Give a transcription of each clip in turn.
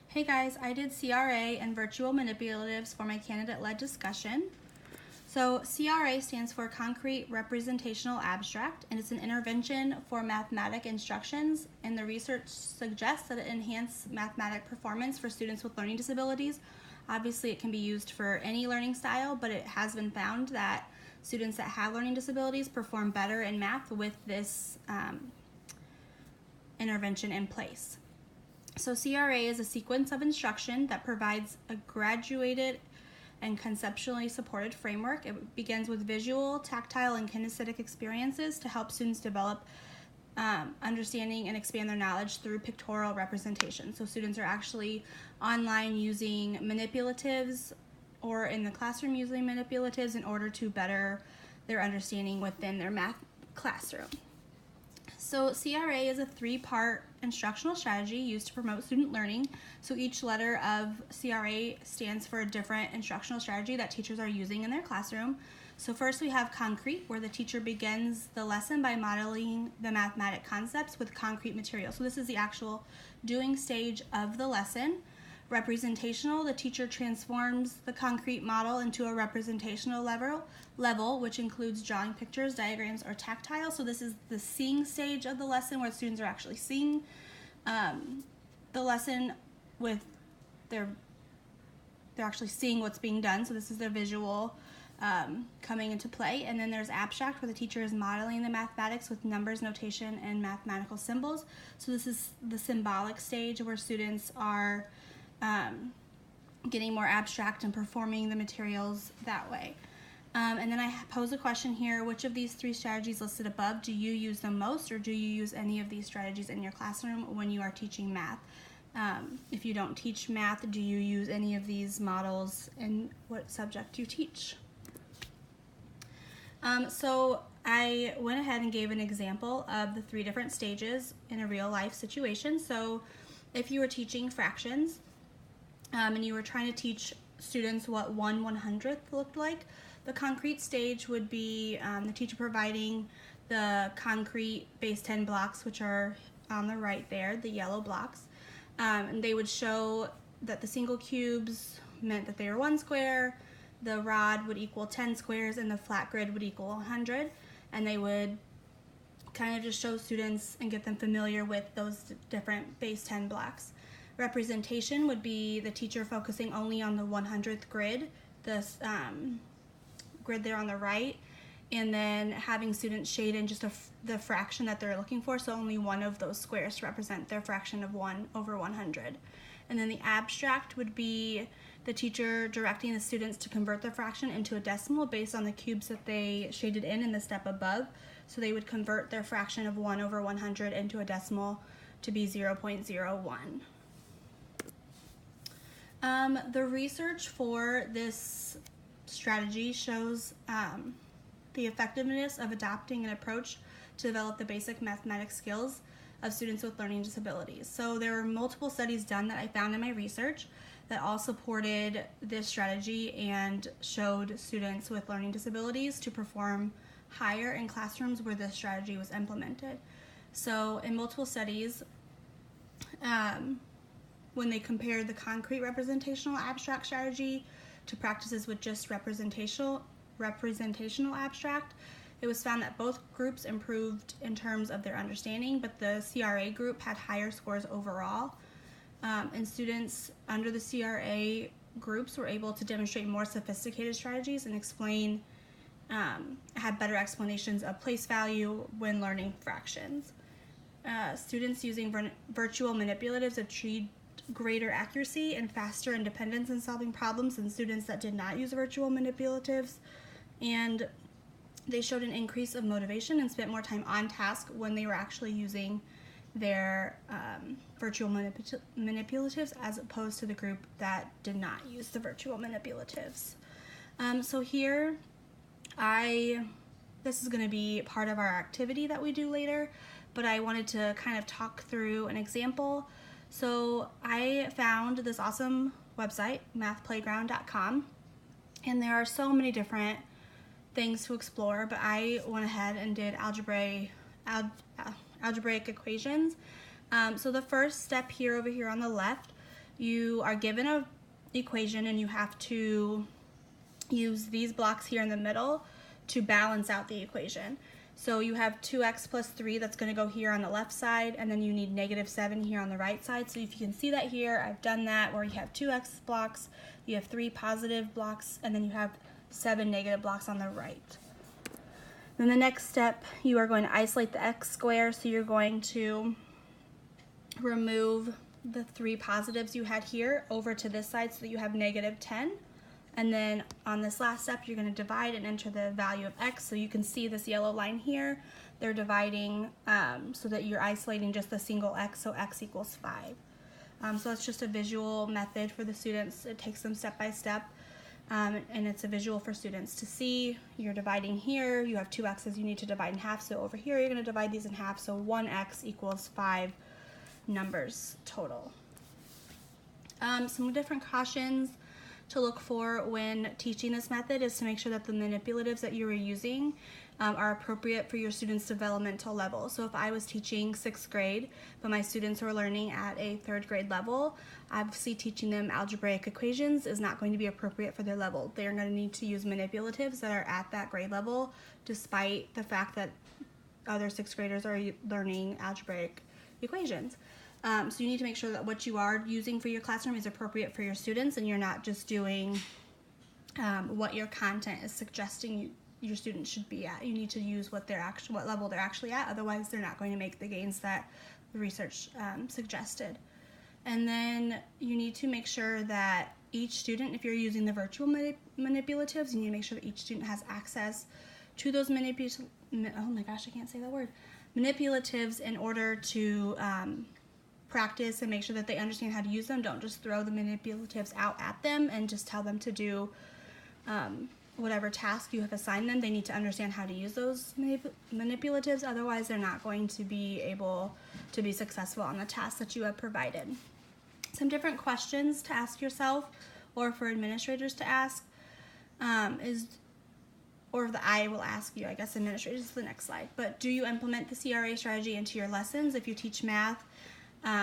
Hey guys, I did CRA and virtual manipulatives for my candidate-led discussion. So CRA stands for Concrete Representational Abstract, and it's an intervention for mathematic instructions, and the research suggests that it enhances mathematic performance for students with learning disabilities. Obviously, it can be used for any learning style, but it has been found that students that have learning disabilities perform better in math with this intervention in place. So CRA is a sequence of instruction that provides a graduated and conceptually supported framework. It begins with visual, tactile, and kinesthetic experiences to help students develop understanding and expand their knowledge through pictorial representation. So students are actually online using manipulatives or in the classroom using manipulatives in order to better their understanding within their math classroom. So CRA is a three-part instructional strategy used to promote student learning. So each letter of CRA stands for a different instructional strategy that teachers are using in their classroom. So first we have concrete, where the teacher begins the lesson by modeling the mathematic concepts with concrete material. So this is the actual doing stage of the lesson. Representational, the teacher transforms the concrete model into a representational level, which includes drawing pictures, diagrams, or tactile. So this is the seeing stage of the lesson, where students are actually seeing the lesson with they're actually seeing what's being done. So this is their visual coming into play. And then there's abstract, where the teacher is modeling the mathematics with numbers, notation, and mathematical symbols. So this is the symbolic stage, where students are getting more abstract and performing the materials that way. And then I pose a question here: which of these three strategies listed above do you use the most, or do you use any of these strategies in your classroom when you are teaching math? If you don't teach math, do you use any of these models in what subject you teach? So I went ahead and gave an example of the three different stages in a real life situation. So if you were teaching fractions, and you were trying to teach students what 1/100th looked like, the concrete stage would be the teacher providing the concrete base 10 blocks, which are on the right there, the yellow blocks. And they would show that the single cubes meant that they were 1 square, the rod would equal 10 squares, and the flat grid would equal 100. And they would kind of just show students and get them familiar with those different base 10 blocks. Representation would be the teacher focusing only on the 100th grid, this grid there on the right, and then having students shade in just the fraction that they're looking for, so only one of those squares to represent their fraction of 1/100. And then the abstract would be the teacher directing the students to convert their fraction into a decimal based on the cubes that they shaded in the step above. So they would convert their fraction of 1/100 into a decimal to be 0.01. The research for this strategy shows the effectiveness of adopting an approach to develop the basic mathematics skills of students with learning disabilities. So there were multiple studies done that I found in my research that all supported this strategy and showed students with learning disabilities to perform higher in classrooms where this strategy was implemented. So in multiple studies, when they compared the concrete representational abstract strategy to practices with just representational abstract, it was found that both groups improved in terms of their understanding, but the CRA group had higher scores overall. And students under the CRA groups were able to demonstrate more sophisticated strategies and had better explanations of place value when learning fractions. Students using virtual manipulatives achieved greater accuracy and faster independence in solving problems than students that did not use virtual manipulatives, and they showed an increase of motivation and spent more time on task when they were actually using their virtual manipulatives, as opposed to the group that did not use the virtual manipulatives. So here, this is going to be part of our activity that we do later, but I wanted to kind of talk through an example. So I found this awesome website, mathplayground.com, and there are so many different things to explore, but I went ahead and did algebraic equations. So the first step here over here on the left you are given a equation and you have to use these blocks here in the middle to balance out the equation. So you have 2x plus 3 that's going to go here on the left side, and then you need -7 here on the right side. So if you can see that here, I've done that where you have 2x blocks, you have 3 positive blocks, and then you have 7 negative blocks on the right. Then the next step, you are going to isolate the x square, so you're going to remove the 3 positives you had here over to this side so that you have -10. And then on this last step, you're going to divide and enter the value of x. So you can see this yellow line here. They're dividing so that you're isolating just a single x, so x equals 5. So that's just a visual method for the students. It takes them step by step, and it's a visual for students to see. You're dividing here. You have 2 x's you need to divide in half. So over here, you're going to divide these in half. So 1x equals 5 numbers total. Some different cautions to look for when teaching this method is to make sure that the manipulatives that you are using are appropriate for your students' developmental level. So if I was teaching 6th grade, but my students were learning at a 3rd grade level, obviously teaching them algebraic equations is not going to be appropriate for their level. They're going to need to use manipulatives that are at that grade level, despite the fact that other 6th graders are learning algebraic equations. So you need to make sure that what you are using for your classroom is appropriate for your students, and you're not just doing what your content is suggesting your students should be at. You need to use what level they're actually at. Otherwise, they're not going to make the gains that the research suggested. And then you need to make sure that each student, if you're using the virtual manipulatives, you need to make sure that each student has access to those manipulatives in order to practice and make sure that they understand how to use them. Don't just throw the manipulatives out at them and just tell them to do whatever task you have assigned them. They need to understand how to use those manipulatives. Otherwise, they're not going to be able to be successful on the task that you have provided. Some different questions to ask yourself, or for administrators to ask, I will ask you, I guess administrators is the next slide, but do you implement the CRA strategy into your lessons? If you teach math,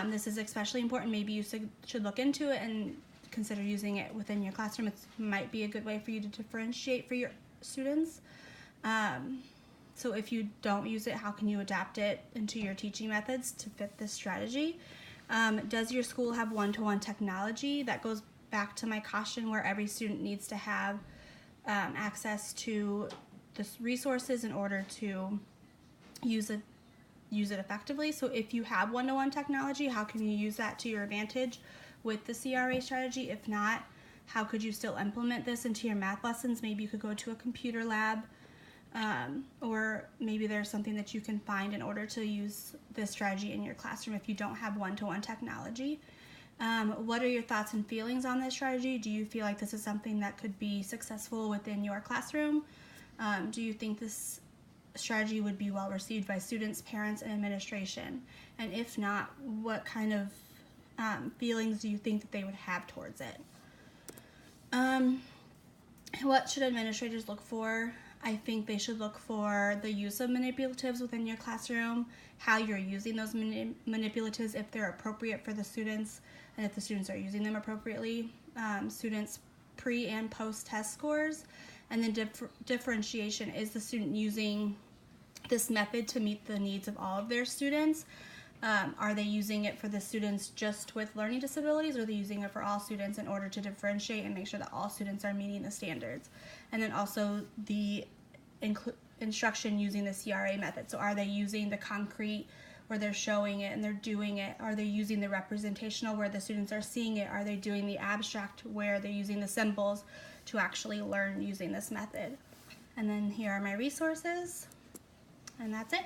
this is especially important. Maybe you should look into it and consider using it within your classroom. It might be a good way for you to differentiate for your students. So if you don't use it, how can you adapt it into your teaching methods to fit this strategy? Does your school have one-to-one technology? That goes back to my caution where every student needs to have access to the resources in order to use it effectively. So if you have one-to-one technology, how can you use that to your advantage with the CRA strategy? If not, how could you still implement this into your math lessons? Maybe you could go to a computer lab, or maybe there's something that you can find in order to use this strategy in your classroom if you don't have one-to-one technology. What are your thoughts and feelings on this strategy? Do you feel like this is something that could be successful within your classroom? Do you think this strategy would be well received by students, parents, and administration? And if not, what kind of feelings do you think that they would have towards it? What should administrators look for? I think they should look for the use of manipulatives within your classroom, how you're using those manipulatives, if they're appropriate for the students, and if the students are using them appropriately, students' pre- and post-test scores, and then differentiation. Is the student using this method to meet the needs of all of their students? Are they using it for the students just with learning disabilities, or are they using it for all students in order to differentiate and make sure that all students are meeting the standards? And then also the instruction using the CRA method. So are they using the concrete where they're showing it and they're doing it? Are they using the representational where the students are seeing it? Are they doing the abstract where they're using the symbols to actually learn using this method? And then here are my resources, and that's it.